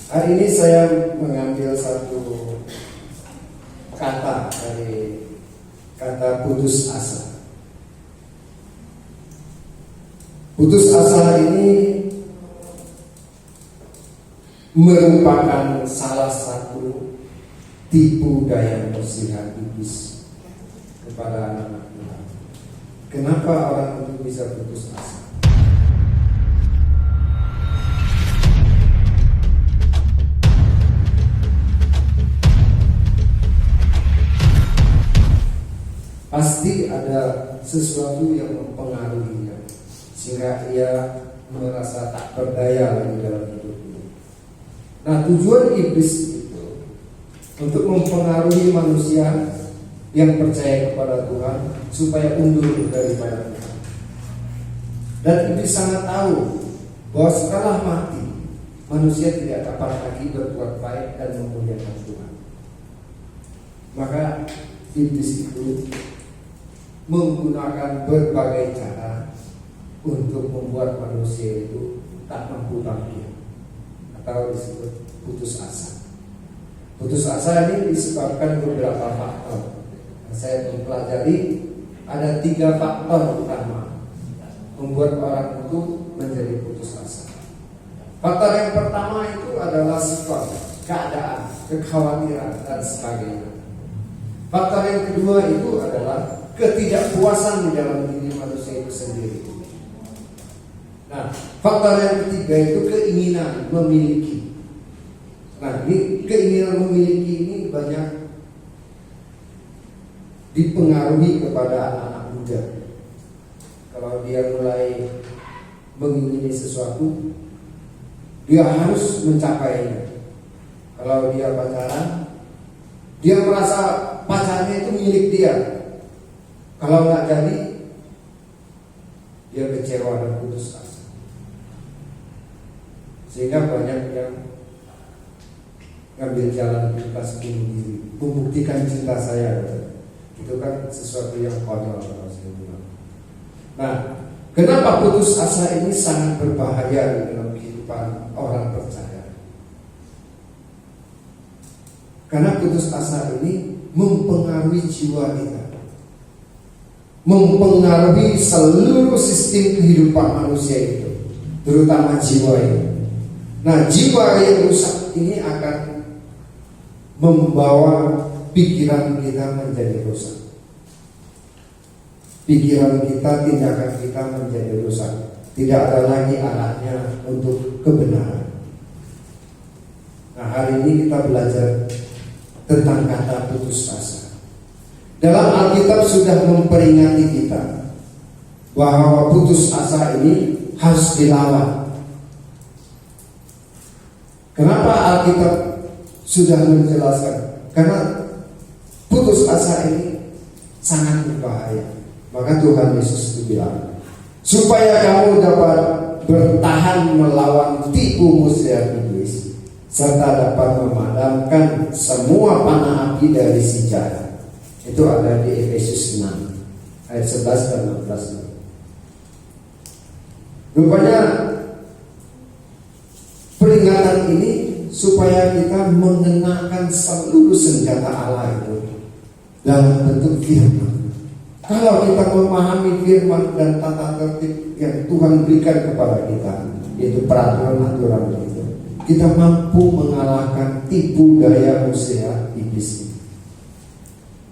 Hari ini saya mengambil satu kata dari kata putus asa. Putus asa ini merupakan salah satu tipu daya muslihat iblis kepada anak-anak Tuhan. Kenapa orang itu bisa putus asa? Pasti ada sesuatu yang mempengaruhinya sehingga ia merasa tak berdaya lagi dalam hidup ini. Nah, tujuan iblis itu untuk mempengaruhi manusia yang percaya kepada Tuhan supaya undur daripada Tuhan. Dan iblis sangat tahu bahwa setelah mati manusia tidak dapat lagi berbuat baik dan memuliakan Tuhan. Maka iblis itu menggunakan berbagai cara untuk membuat manusia itu tak mampu bangkit atau disebut putus asa. Putus asa ini disebabkan beberapa faktor. Saya mempelajari ada 3 faktor utama membuat orang itu menjadi putus asa. Faktor yang pertama itu adalah sifat, keadaan, kekhawatiran dan sebagainya. Faktor yang kedua itu adalah ketidakpuasan di dalam diri manusia itu sendiri. Nah, faktor yang ketiga itu keinginan memiliki. Nah, ini keinginan memiliki ini banyak dipengaruhi kepada anak-anak muda. Kalau dia mulai mengingini sesuatu, dia harus mencapainya. Kalau dia pacaran, dia merasa pacarnya itu milik dia. Kalau nggak jadi, dia kecewa dan putus asa. Sehingga banyak yang ngambil jalan pintas bunuh diri, membuktikan cinta saya. Itu kan sesuatu yang konyol kalau saya bilang. Nah, kenapa putus asa ini sangat berbahaya dalam kehidupan orang percaya? Karena putus asa ini mempengaruhi jiwa kita, mempengaruhi seluruh sistem kehidupan manusia itu, terutama jiwa ini. Nah, jiwa yang rusak ini akan membawa pikiran kita menjadi rusak. Pikiran kita, tindakan kita menjadi rusak. Tidak ada lagi arahnya untuk kebenaran. Nah, hari ini kita belajar tentang kata putus asa. Dalam Alkitab sudah memperingati kita bahwa putus asa ini harus dilawan. Kenapa Alkitab sudah menjelaskan? Karena putus asa ini sangat berbahaya. Maka Tuhan Yesus itu bilang, supaya kamu dapat bertahan melawan tipu muslihat iblis, serta dapat memadamkan semua panah api dari si jahat. Itu ada di Efesus 6 ayat 11 dan 16. Rupanya peringatan ini supaya kita mengenakan seluruh senjata Allah itu dalam bentuk firman. Kalau kita memahami firman dan tata tertib yang Tuhan berikan kepada kita, yaitu peraturan-aturan itu, kita mampu mengalahkan tipu daya muslihat iblis.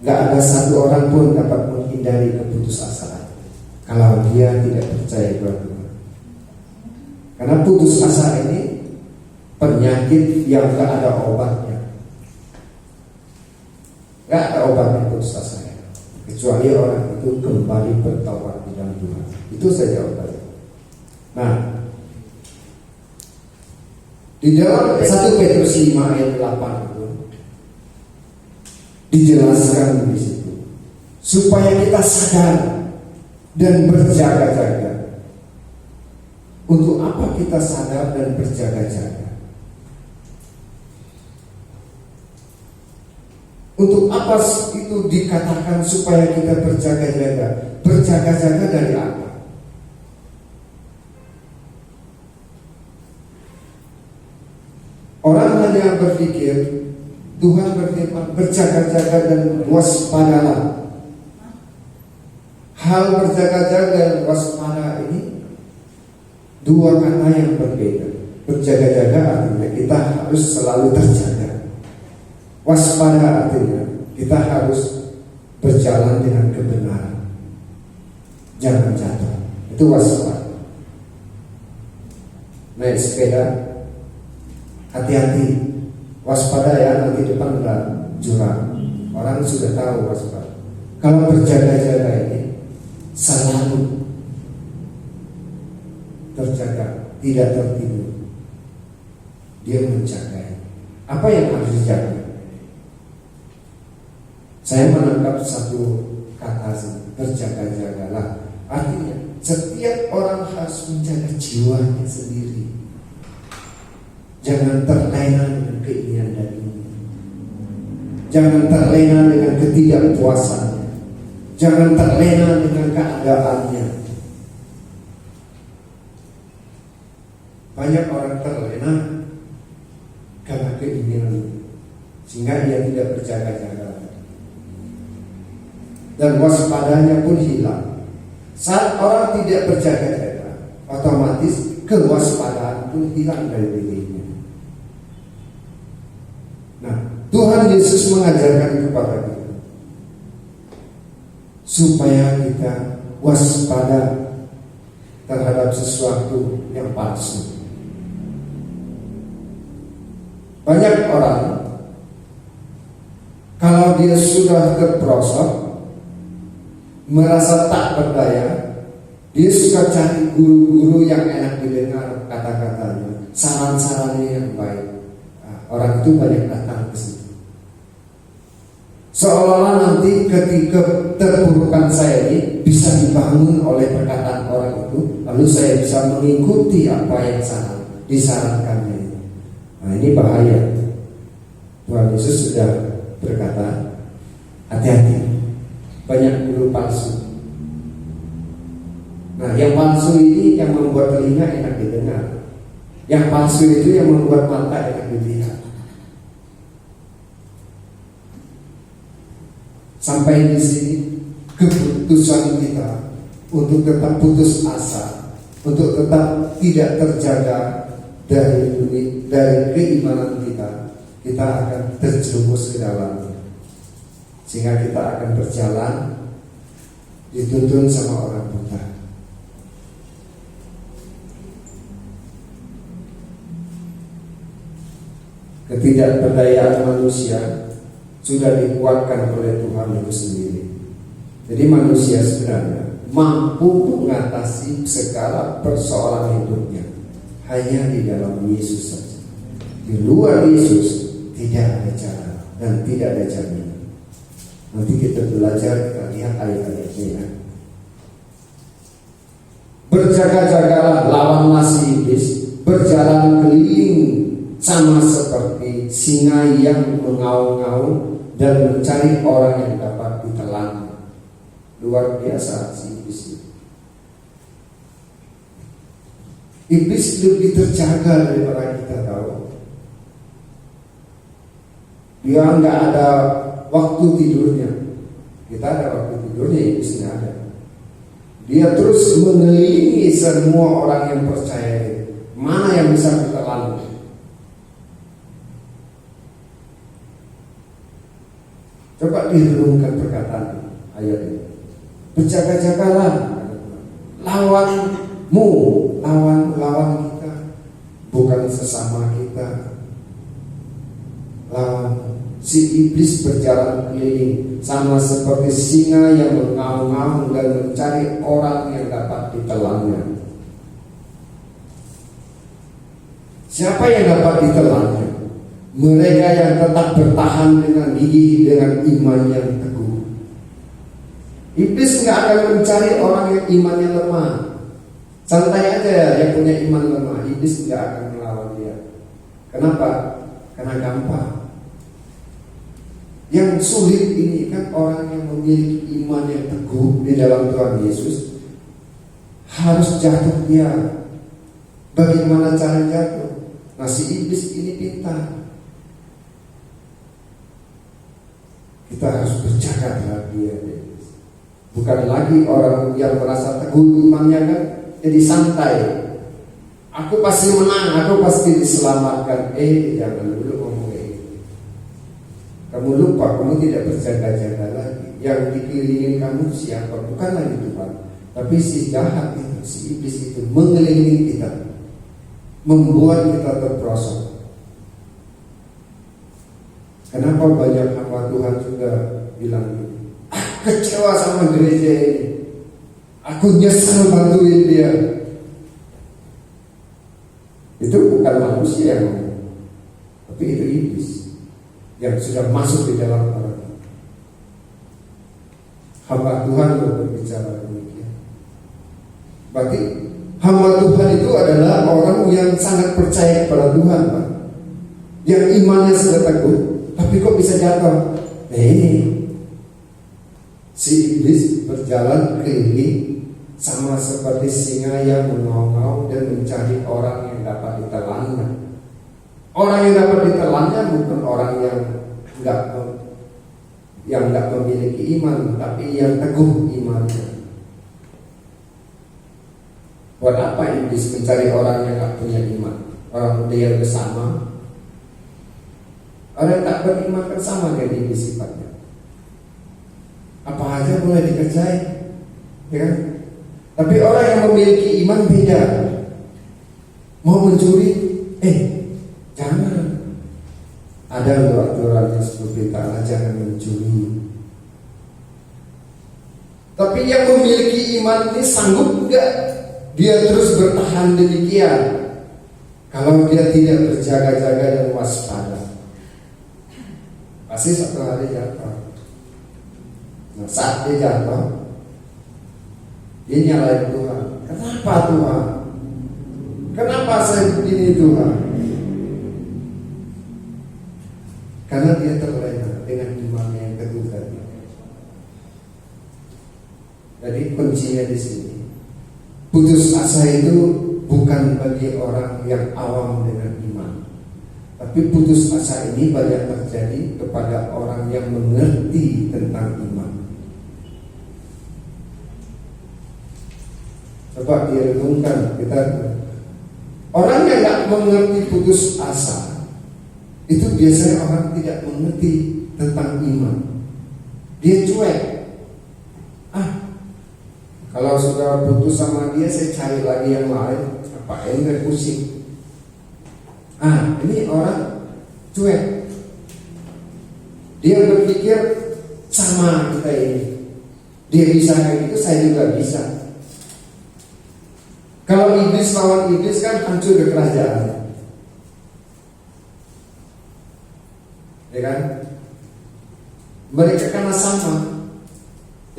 Gak ada satu orang pun dapat menghindari keputusasaan kalau dia tidak percaya kepada Tuhan. Karena putus asa ini penyakit yang gak ada obatnya. Gak ada obatnya putus asa, kecuali orang itu kembali bertaubat di dalam Tuhan. Itu saja obatnya. Nah, di dalam 1 Petrus 5 ayat 8 itu dijelaskan di situ supaya kita sadar dan berjaga-jaga. Untuk apa kita sadar dan berjaga-jaga? Untuk apa itu dikatakan supaya kita berjaga-jaga? Berjaga-jaga dari apa? Orang hanya berpikir, Tuhan berfirman, berjaga-jaga dan waspadalah. Hal berjaga-jaga dan waspada ini dua kata yang berbeda. Berjaga-jaga artinya kita harus selalu terjaga. Waspada artinya kita harus berjalan dengan kebenaran. Jangan jatuh. Itu waspada. Naik sepeda, hati-hati, waspada ya, nanti depan ada jurang. Orang sudah tahu waspada. Kalau berjaga-jaga ini selalu terjaga, tidak tertidur. Dia menjaga. Apa yang harus dijaga? Saya menangkap satu kata, berjaga-jagalah. Artinya setiap orang harus menjaga jiwanya sendiri. Jangan terlena dengan keinginan dagingnya. Jangan terlena dengan ketidakpuasannya. Jangan terlena dengan keadaannya. Banyak orang terlena karena keinginan, sehingga ia tidak berjaga-jaga. Dan waspadanya pun hilang. Saat orang tidak berjaga-jaga, otomatis kewaspadaan pun hilang dari dirinya. Nah, Tuhan Yesus mengajarkan kepada kita supaya kita waspada terhadap sesuatu yang palsu. Banyak orang kalau dia sudah terperosok, merasa tak berdaya, dia suka cari guru-guru yang enak didengar kata-katanya, saran-sarannya yang baik. Orang itu banyak datang ke situ. Seolah-olah nanti ketika terpurukan saya ini bisa dibangun oleh perkataan orang itu, lalu saya bisa mengikuti apa yang disarankannya. Nah, ini bahaya. Tuhan Yesus sudah berkata, hati-hati, banyak guru palsu. Nah, yang palsu ini yang membuat telinga enak didengar. Yang palsu itu yang membuat mata enak dilihat. Sampai di sini keputusan kita untuk tetap putus asa, untuk tetap tidak terjaga dari keimanan kita akan terjerumus ke dalamnya, sehingga kita akan berjalan dituntun sama orang buta. Ketidakberdayaan manusia sudah dikuatkan oleh Tuhan itu sendiri. Jadi manusia sebenarnya mampu mengatasi segala persoalan hidupnya hanya di dalam Yesus saja. Di luar Yesus tidak ada cara dan tidak ada jaminan. Nanti kita belajar, kita lihat ayat-ayatnya ya. Berjaga-jagalah, lawanlah si iblis, berjalan keliling sama seperti singa yang mengaum-ngaum dan mencari orang yang dapat ditelan. Luar biasa si iblis itu. Iblis lebih terjaga daripada kita tahu. Dia nggak ada waktu tidurnya. Kita ada waktu tidurnya, iblis nggak ada. Dia terus mengelilingi semua orang yang percaya. Mana yang bisa ditelan? Coba direnungkan perkataan ayat ini. Berjaga-jagalah, lawanmu, lawan kita, bukan sesama kita. Lawan si iblis berjalan keliling sama seperti singa yang mengaum-ngaum dan mencari orang yang dapat ditelannya. Siapa yang dapat ditelannya? Mereka yang tetap bertahan dengan gigih, dengan iman yang teguh. Iblis nggak akan mencari orang yang imannya lemah. Santai aja yang punya iman lemah. Iblis nggak akan melawan dia. Kenapa? Karena gampang. Yang sulit ini kan orang yang memiliki iman yang teguh di dalam Tuhan Yesus harus jatuh dia. Bagaimana cara jatuh? Nah, si iblis ini pintar. Kita harus berjaga dengan dia. Bukan lagi orang yang merasa teguh imannya kan jadi santai. Aku pasti menang, aku pasti diselamatkan. Jangan dulu ngomong itu. Kamu lupa, kamu tidak berjaga-jaga lagi. Yang dikelilingi kamu siapa? Bukan lagi Tuhan, tapi si jahat itu, si iblis itu mengelilingi kita, membuat kita terperosok. Kenapa banyak hamba Tuhan juga bilang kecewa sama gereja ini, aku nyesel bantuin dia. Itu bukan manusia yang ngomong, tapi itu iblis yang sudah masuk di dalam orang. Hamba Tuhan berbicara demikian. Berarti hamba Tuhan itu adalah orang yang sangat percaya kepada Tuhan, Pak. Yang imannya sudah teguh, tapi kok bisa jatuh? Ini si iblis berjalan keliling sama seperti singa yang mengaum-ngaum dan mencari orang yang dapat ditelannya. Orang yang dapat ditelannya bukan orang yang nggak memiliki iman, tapi yang teguh imannya. Buat apa iblis mencari orang yang nggak punya iman? Orang dia bersama, orang yang tak beriman kan sama dengan iblis sifatnya. Apa aja boleh dikerjain, ya kan? Tapi orang yang memiliki iman beda. Mau mencuri, jangan. Ada aturan yang seperti Allah, jangan mencuri. Tapi yang memiliki iman ini sanggup enggak dia terus bertahan demikian kalau dia tidak berjaga-jaga dan waspada? Pasti satu hari jatuh. Nah, saat dia jatuh, dia nyalain Tuhan. Kenapa Tuhan? Kenapa saya begini Tuhan? Karena dia terlena dengan imannya yang teguh tadi. Jadi kuncinya di sini. Putus asa itu bukan bagi orang yang awam dengan iman. Tapi putus asa ini banyak terjadi kepada orang yang mengerti tentang iman. Coba direnungkan kita. Orang yang tidak mengerti putus asa itu biasanya orang tidak mengerti tentang iman. Dia cuek. Kalau sudah putus sama dia, saya cari lagi yang lain. Ngapain gak pusing? Ini orang cuek. Dia berpikir sama kita ini. Dia bisa kayak gitu, saya juga bisa. Kalau iblis lawan iblis kan hancur kerajaan, ya kan? Mereka karena sama,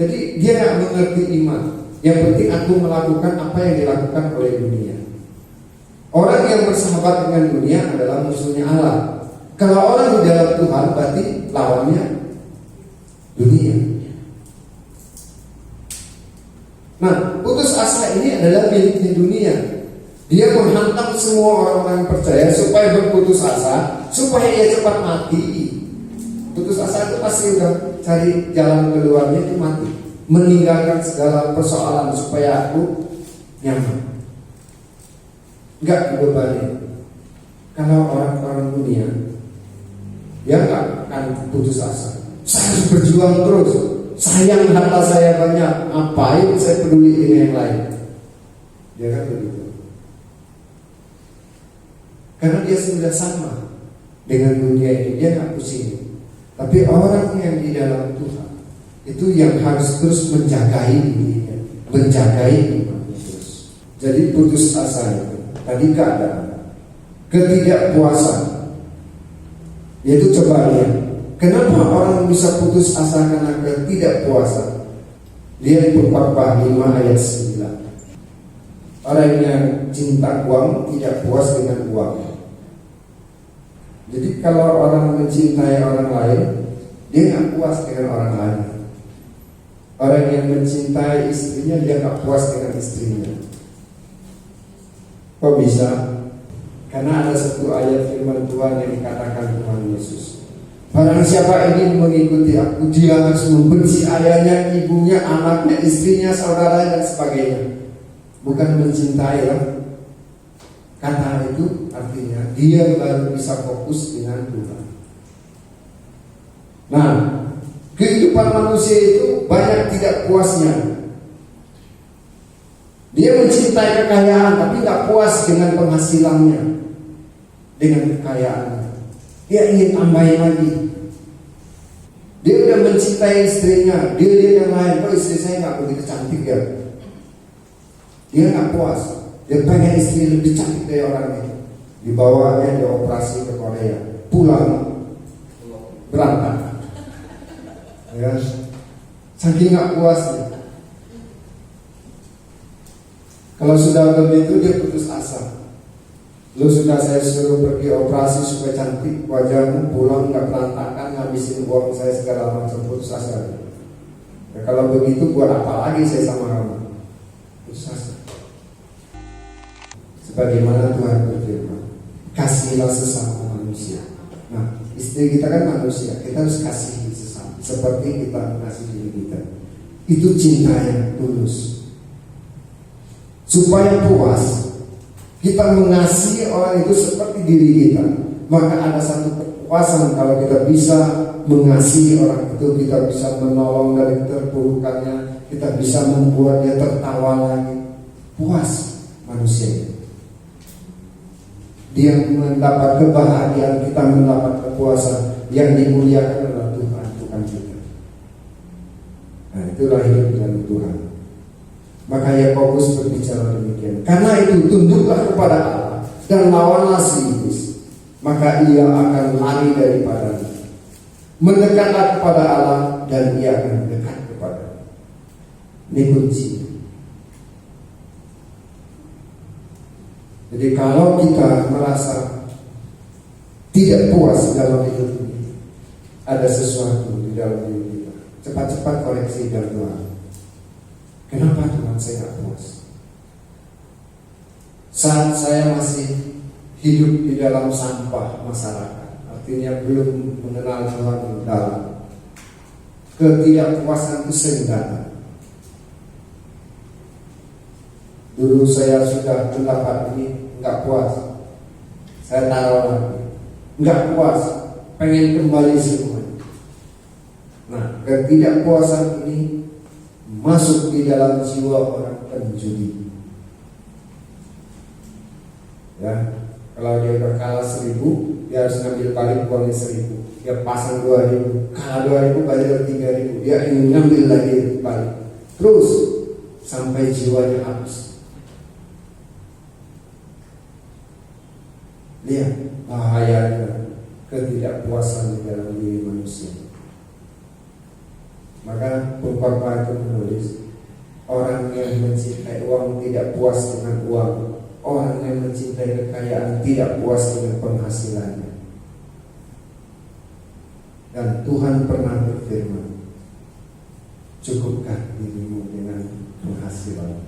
jadi dia nggak mengerti iman. Yang penting aku melakukan apa yang dilakukan oleh dunia. Orang yang bersahabat dengan dunia adalah musuhnya Allah. Kalau orang di dalam Tuhan berarti lawannya dunia. Nah, putus asa ini adalah miliknya dunia. Dia menghantam semua orang-orang percaya supaya berputus asa, supaya ia cepat mati. Putus asa itu pasti udah cari jalan keluarnya itu mati, meninggalkan segala persoalan supaya aku nyaman, nggak dibebani. Kalau orang-orang dunia, dia nggak akan putus asa. Saya harus berjuang terus. Sayang harta saya banyak, ngapain saya peduli dengan yang lain? Dia kan begitu. Karena dia sudah sama dengan dunia ini, dia nggak pusing. Tapi orang yang di dalam Tuhan itu yang harus terus menjagai dirinya, menjagai imannya terus. Jadi putus asa itu tadi keadaan ketidakpuasan, yaitu coba lihat. Kenapa orang bisa putus asa karena ketidakpuasan? Lihat Khotbah 5 ayat 9. Orang yang cinta uang tidak puas dengan uang. Jadi kalau orang mencintai orang lain, dia nggak puas dengan orang lain. Orang yang mencintai istrinya, dia nggak puas dengan istrinya. Kok bisa? Karena ada satu ayat firman Tuhan yang dikatakan Tuhan Yesus, barang siapa ingin mengikuti aku, dia harus membenci ayahnya, ibunya, anaknya, istrinya, saudara, dan sebagainya. Bukan mencintai lah. Kata itu artinya dia baru bisa fokus dengan Tuhan. Nah, kehidupan manusia itu banyak tidak puasnya. Dia mencintai kekayaan tapi tidak puas dengan penghasilannya, dengan kekayaannya. Dia ingin tambahin lagi. Dia udah mencintai istrinya, dia lihat yang lain, kok istri saya nggak begitu cantik ya. Dia nggak puas. Dia pengen istri lebih cantik dari orang itu. Dibawanya dia operasi ke Korea, pulang berantakan. Ya, saking nggak puasnya. Kalau sudah begitu dia putus asa. Lu sudah saya suruh pergi operasi supaya cantik wajahmu, pulang nggak berantakan, ngabisin uang saya segala macam, putus asa. Ya, kalau begitu buat apa lagi saya sama kamu? Putus asa. Sebagaimana Tuhan berfirman, kasihilah sesama manusia. Nah, istri kita kan manusia, kita harus kasih sesama seperti kita kasih diri kita. Itu cinta yang tulus. Supaya puas, kita mengasihi orang itu seperti diri kita. Maka ada satu kepuasan kalau kita bisa mengasihi orang itu, kita bisa menolong dari keterpurukannya, kita bisa membuat dia tertawa lagi. Puas manusia. Dia mendapat kebahagiaan, kita mendapat kepuasan. Yang dimuliakan adalah Tuhan, bukan kita. Nah, itulah hidup dengan Tuhan. Maka Yakobus berbicara demikian. Karena itu tunduklah kepada Allah dan lawanlah si iblis, maka ia akan lari daripadanya. Mendekatlah kepada Allah dan ia akan dekat kepada. Ini kunci. Jadi kalau kita merasa tidak puas dalam hidup ini, ada sesuatu di dalam diri kita, cepat-cepat koreksi dan doa. Kenapa Tuhan saya tidak puas? Saat saya masih hidup di dalam sampah masyarakat, artinya belum mengenal Tuhan dalam, ketidakpuasan itu sering datang. Dulu saya sudah mendapat ini, enggak puas, saya taruh lagi, enggak puas, pengen kembali semua. Nah, ketidakpuasan ini masuk di dalam jiwa orang penjudi. Ya, kalau dia udah kalah 1.000, dia harus ngambil balik uangnya 1.000. Dia pasang 2.000, kalah 2.000 bayar 3.000. Dia ingin ngambil lagi balik, terus sampai jiwanya habis. Lihat bahayanya ketidakpuasan di dalam diri manusia. Maka Purba itu menulis, orang yang mencintai uang tidak puas dengan uang, orang yang mencintai kekayaan tidak puas dengan penghasilannya. Dan Tuhan pernah berfirman, cukupkah dirimu dengan penghasilan?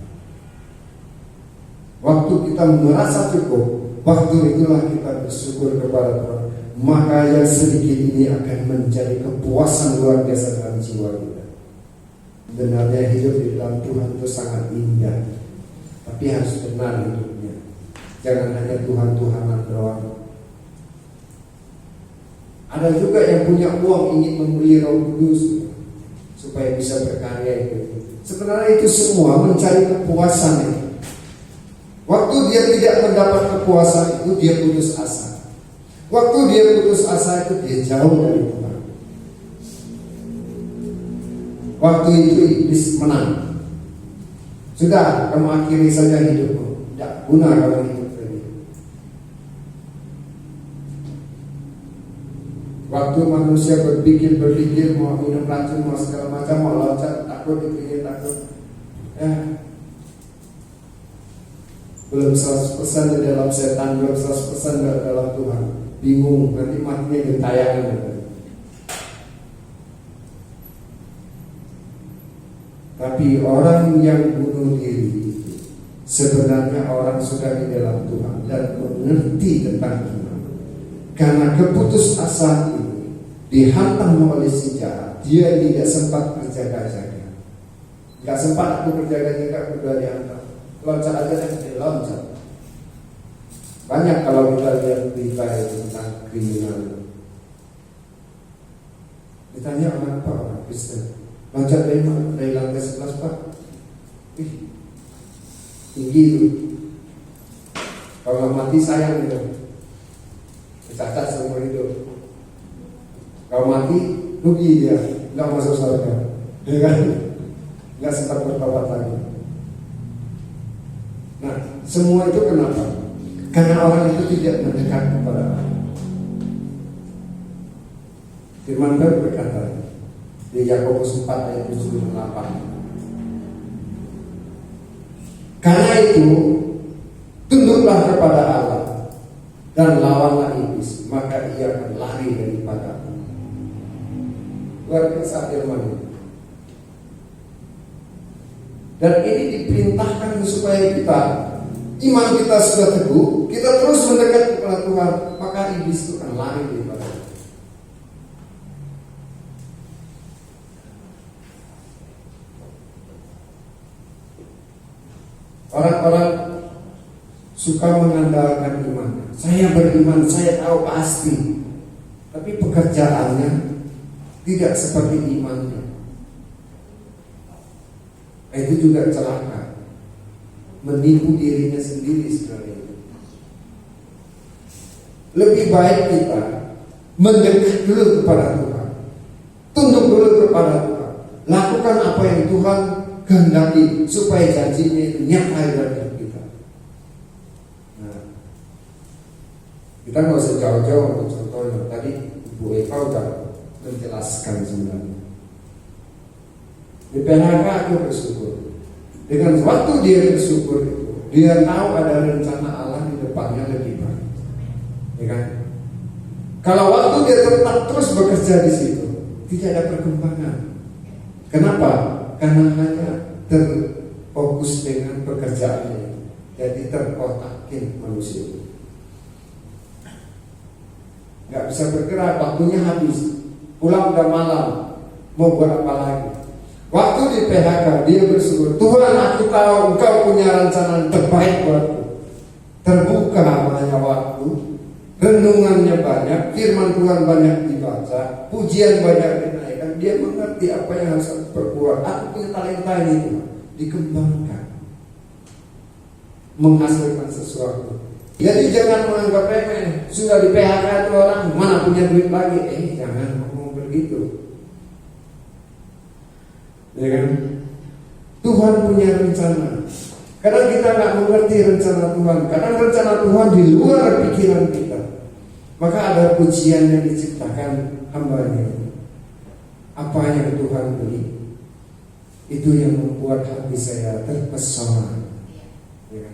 Waktu kita merasa cukup, waktu itulah kita bersyukur kepada Tuhan. Maka yang sedikit ini akan menjadi kepuasan luar biasa dalam jiwa kita. Benarnya hidup di dalam Tuhan itu sangat indah, tapi harus benar hidupnya. Jangan hanya Tuhan-Tuhanan doang. Ada juga yang punya uang ingin membeli Roh Kudus supaya bisa berkarya itu. Sebenarnya itu semua mencari kepuasan itu. Waktu dia tidak mendapat kepuasan itu, dia putus asa. Waktu dia putus asa itu, dia jauh dari Tuhan. Waktu itu iblis menang. Sudah, kamu akhiri saja hidupmu. Tidak guna kamu hidup lagi. Waktu manusia berpikir mau minum racun, mau segala macam, mau loncat, takut dipikir takut. Ya, belum 100% di dalam setan, belum 100% di dalam Tuhan. Bingung, nanti matinya gentayangan. Tapi orang yang bunuh diri itu sebenarnya orang sudah di dalam Tuhan dan mengerti tentang iman. Karena keputusasaan ini dihantam oleh si jahat, dia tidak sempat berjaga-jaga. Gak sempat aku berjaga-jaga, udah dihantam. Loncat aja dan loncat. Banyak kalau kita lihat berita tentang kriminal. Ditanya orang apa, orang Kristen, loncat dari mana? Dari lantai 11 Pak. Tinggi itu. Kalau mati sayang gitu, dicacat seumur hidup. Kalau mati rugi dia, nggak masuk surga, ya kan? Nggak sempat bertobat lagi. Nah, semua itu kenapa? Karena orang itu tidak mendekat kepada Allah. Firman Tuhan berkata di Yakobus 4 ayat 7-8. Karena itu tunduklah kepada Allah dan lawanlah iblis, maka ia akan lari daripadamu. Luar biasa firman ini. Dan ini diperintahkan supaya kita, iman kita sudah teguh, kita terus mendekat kepada Tuhan, maka iblis itu akan lari daripada kita. Orang-orang suka mengandalkan iman. Saya beriman, saya tahu pasti. Tapi pekerjaannya tidak seperti imannya. Itu juga celaka. Menipu dirinya sendiri sebenarnya. Lebih baik kita mendekat dulu kepada Tuhan, tunduk dulu kepada Tuhan, lakukan apa yang Tuhan kehendaki supaya janjinya itu nyata dalam hidup kita. Nah, kita nggak usah jauh-jauh untuk contohnya. Tadi Ibu Eva udah menjelaskan sebenarnya. Di PHK aku bersyukur. Dengan waktu dia bersyukur itu, dia tahu ada rencana Allah di depannya lebih baik. Ya kan? Kalau waktu dia tetap terus bekerja di situ, tidak ada perkembangan. Kenapa? Karena hanya terfokus dengan pekerjaannya, jadi terkotakin manusia. Nggak bisa bergerak, waktunya habis, pulang udah malam, mau buat apa lagi? Waktu di PHK dia bersyukur, Tuhan aku tahu Engkau punya rencana terbaik buatku. Terbuka banyak waktu, renungannya banyak, firman Tuhan banyak dibaca, pujian banyak dinaikkan. Dia mengerti apa yang harus aku perbuat. Aku punya talenta ini, dikembangkan, menghasilkan sesuatu. Jadi jangan menganggap remeh. Sudah di PHK itu orang mana punya duit lagi? Jangan ngomong begitu. Ya kan? Tuhan punya rencana. Kadang kita nggak mengerti rencana Tuhan. Kadang rencana Tuhan di luar pikiran kita. Maka ada pujian yang diciptakan hamba-Nya. Apa yang Tuhan beri, itu yang membuat hati saya terpesona. Ya.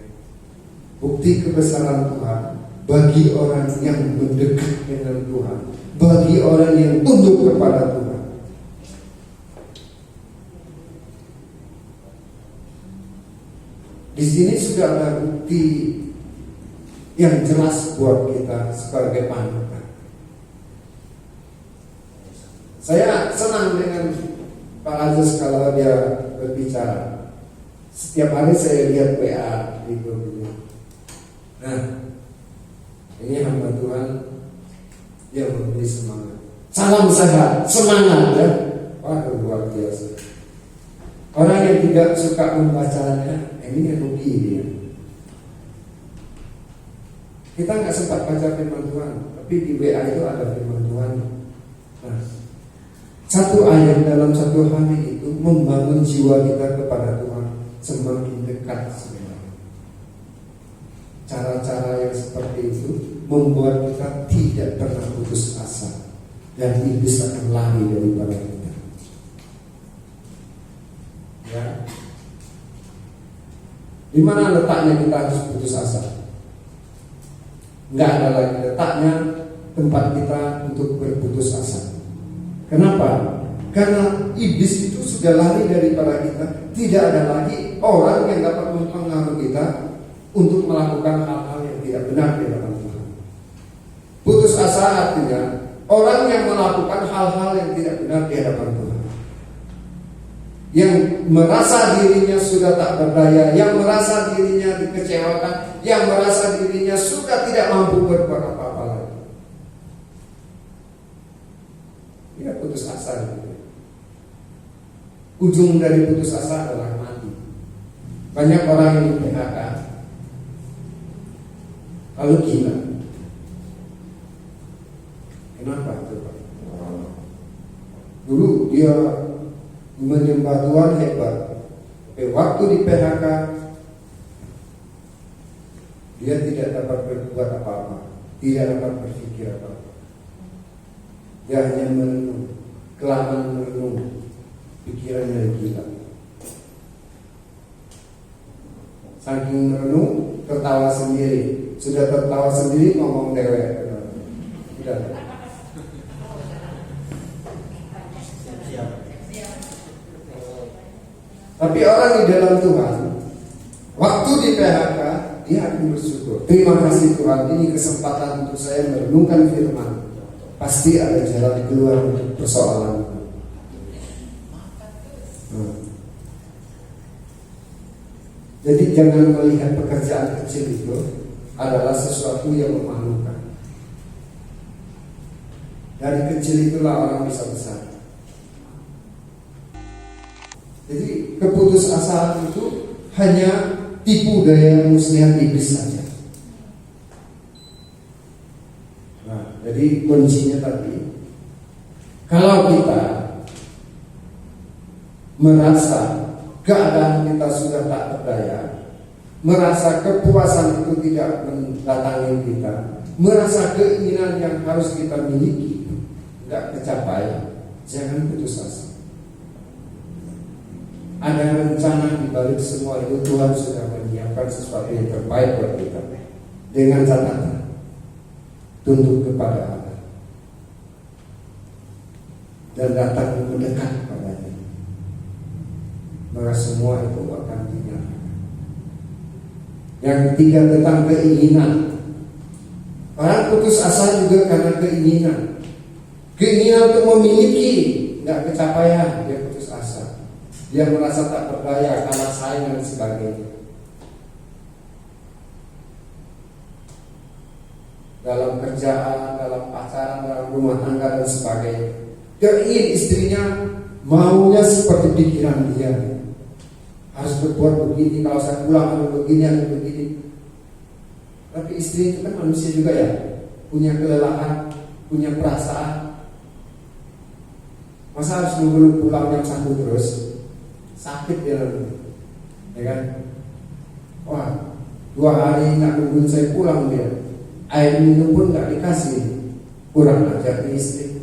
Bukti kebesaran Tuhan bagi orang yang mendekat dengan Tuhan, bagi orang yang tunduk kepada Tuhan. Di sini sudah ada bukti yang jelas buat kita sebagai panutan. Saya senang dengan Pak Aziz kalau dia berbicara. Setiap hari saya lihat WA di grupnya. Nah, ini hamba Tuhan yang memberi semangat. Salam sehat, semangat ya. Wah, luar biasa. Orang yang tidak suka membacanya, ini yang rugi dia. Kita nggak sempat baca firman Tuhan, tapi di WA itu ada firman Tuhan. Nah, satu ayat dalam satu hari itu membangun jiwa kita kepada Tuhan semakin dekat sebenarnya. Cara-cara yang seperti itu membuat kita tidak pernah putus asa dan iblis akan lari daripada kita. Ya. Di mana letaknya kita harus putus asa? Nggak ada lagi letaknya tempat kita untuk berputus asa. Kenapa? Karena iblis itu sudah sudah lari daripada kita. Tidak ada lagi orang yang dapat mempengaruhi kita untuk melakukan hal-hal yang tidak benar di hadapan Tuhan. Putus asa artinya orang yang melakukan hal-hal yang tidak benar di hadapan Tuhan, yang merasa dirinya sudah tak berdaya, yang merasa dirinya dikecewakan, yang merasa dirinya sudah tidak mampu berbuat apa-apa lagi. Ya, putus asa gitu. Ujung dari putus asa adalah mati. Banyak orang yang di PHK lalu gila. Kenapa coba? Dulu dia menyembah Tuhan hebat, tapi waktu di PHK dia tidak dapat berbuat apa-apa, tidak dapat berpikir apa-apa. Dia hanya merenung, kelamaan merenung, pikirannya gila. Saking merenung, tertawa sendiri. Sudah tertawa sendiri, ngomong dewek. Udah. Tapi orang di dalam Tuhan, waktu di PHK, dia akan bersyukur. Terima kasih Tuhan, ini kesempatan untuk saya merenungkan firman. Pasti ada jalan keluar untuk persoalan. Jadi jangan melihat pekerjaan kecil itu adalah sesuatu yang memalukan. Dari kecil itulah orang bisa besar. Jadi keputusasaan itu hanya tipu daya muslihat iblis saja. Nah, jadi kuncinya tadi, kalau kita merasa keadaan kita sudah tak berdaya, merasa kepuasan itu tidak mendatangi kita, merasa keinginan yang harus kita miliki tidak tercapai, jangan putus asa. Ada rencana di balik semua itu. Tuhan sudah menyiapkan sesuatu yang terbaik buat kita. Dengan catatan, tunduk kepada Allah dan datang mendekat kepadanya, maka semua itu akan dinyatakan. Yang ketiga tentang keinginan. Orang putus asa juga karena keinginan. Keinginan untuk memiliki tidak kecapaian, dia putus asa. Dia merasa tak berdaya, kalah saing dan sebagainya. Dalam kerjaan, dalam pacaran, dalam rumah tangga dan sebagainya. Dia ingin istrinya maunya seperti pikiran dia. Harus berbuat begini, kalau saya pulang harus begini, harus begini. Tapi istri itu kan manusia juga ya, punya kelelahan, punya perasaan. Masa harus nunggu pulang jam 1 terus? Sakit dia lalu, ya kan? Wah, 2 hari nggak nungguin saya pulang dia. Air minum pun nggak dikasih. Kurang ajar nih istri.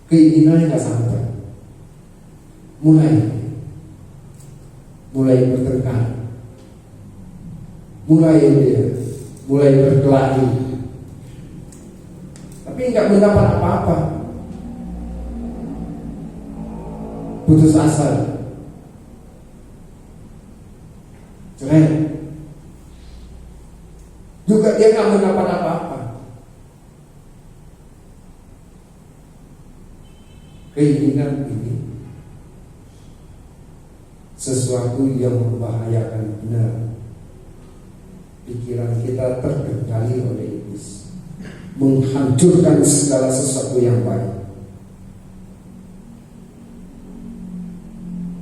Keinginannya nggak sampai. Mulai bertengkar, mulai berkelahi, tapi nggak mendapat apa-apa. Putus asa, cerai, juga dia nggak mendapat apa-apa. Keinginan ini sesuatu yang membahayakan benar. Pikiran kita terkendali oleh iblis, menghancurkan segala sesuatu yang baik.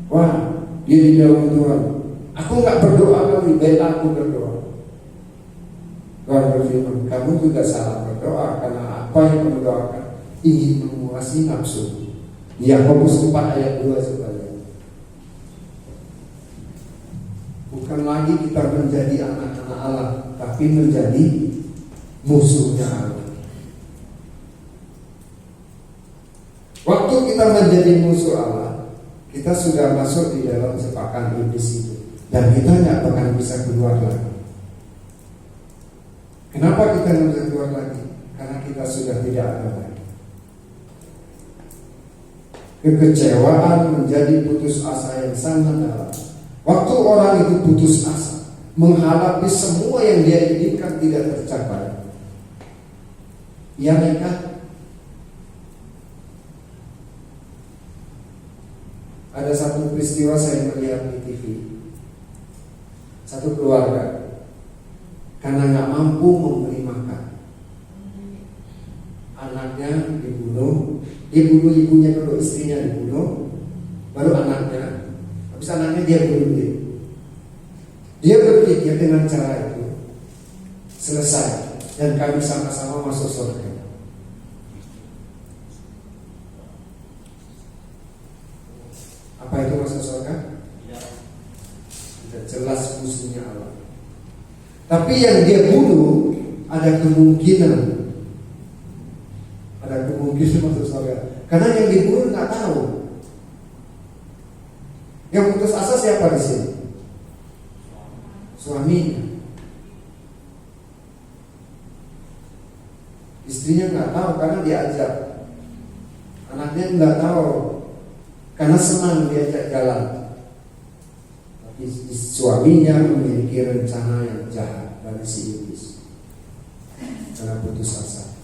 Wah, dia di dalam Tuhan. Aku nggak berdoa kali, baik aku berdoa. Tuhan berfirman, kamu juga salah berdoa karena apa yang kamu doakan ingin menguasai nafsu. Yakobus 4 ayat 2 sebenarnya. Bukan lagi kita menjadi anak-anak Allah, tapi menjadi musuhnya Allah. Waktu kita menjadi musuh Allah, kita sudah masuk di dalam jebakan iblis itu, dan kita tidak akan bisa keluar lagi. Kenapa kita tidak bisa keluar lagi? Karena kita sudah tidak ada lagi. Kekecewaan menjadi putus asa yang sangat dalam. Waktu orang itu putus asa, menghadapi semua yang dia inginkan tidak tercapai, ia nekat. Ada satu peristiwa saya melihat di TV. Satu keluarga karena nggak mampu memberi makan, anaknya dibunuh. Dia bunuh ibunya dulu, istrinya dibunuh, baru anaknya. Habis anaknya dia bunuh dia. Dia berpikir dengan cara itu selesai dan kami sama-sama masuk surga. Apa itu masuk surga? Tidak jelas musuhnya Allah. Tapi yang dia bunuh ada kemungkinan masuk surga. Karena yang dibunuh nggak tahu. Yang putus asa siapa di sini? Suaminya. Istrinya nggak tahu karena diajak. Anaknya nggak tahu karena senang diajak jalan. Tapi suaminya memiliki rencana yang jahat dari si iblis. Karena putus asa,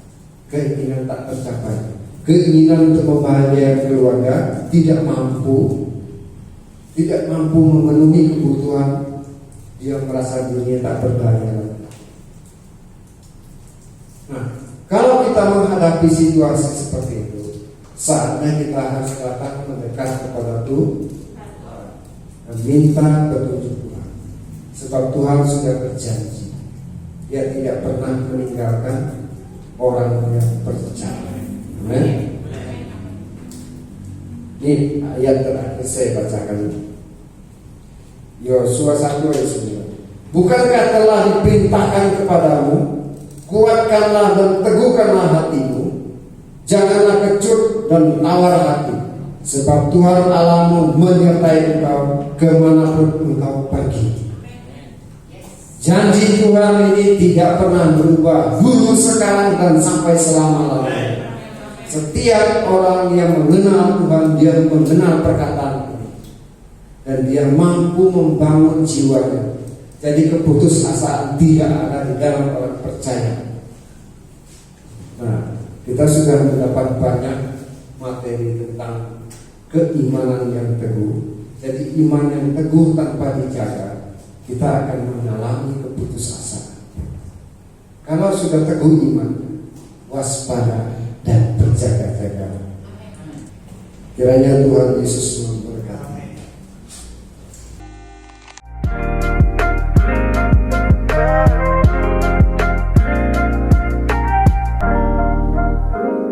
keinginan tak tercapai, keinginan untuk membahagiakan keluarga tidak mampu memenuhi kebutuhan. Dia merasa dirinya tak berdaya. Nah, kalau kita menghadapi situasi seperti itu, saatnya kita harus datang mendekat kepada Tuhan dan minta petunjuk Tuhan. Sebab Tuhan sudah berjanji, Dia tidak pernah meninggalkan orang yang percaya. Amin. Ini ayat terakhir saya bacakan. Yosua 1 ayat 9. Bukankah telah diperintahkan kepadamu, kuatkanlah dan teguhkanlah hatimu, janganlah kecut dan tawar hati, sebab Tuhan Allahmu menyertai engkau kemanapun engkau pergi. Janji Tuhan ini tidak pernah berubah, dulu, sekarang, dan sampai selama-lamanya. Setiap orang yang mengenal Tuhan, dia mengenal perkataan ini, dan dia mampu membangun jiwanya. Jadi keputusasaan tidak ada di dalam orang percaya. Nah, kita sudah mendapat banyak materi tentang keimanan yang teguh. Jadi iman yang teguh tanpa dijaga, kita akan mengalami keputusasaan. Kalau sudah teguh iman, waspada dan berjaga-jaga. Kiranya Tuhan Yesus memberkati.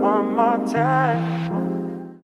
One more time.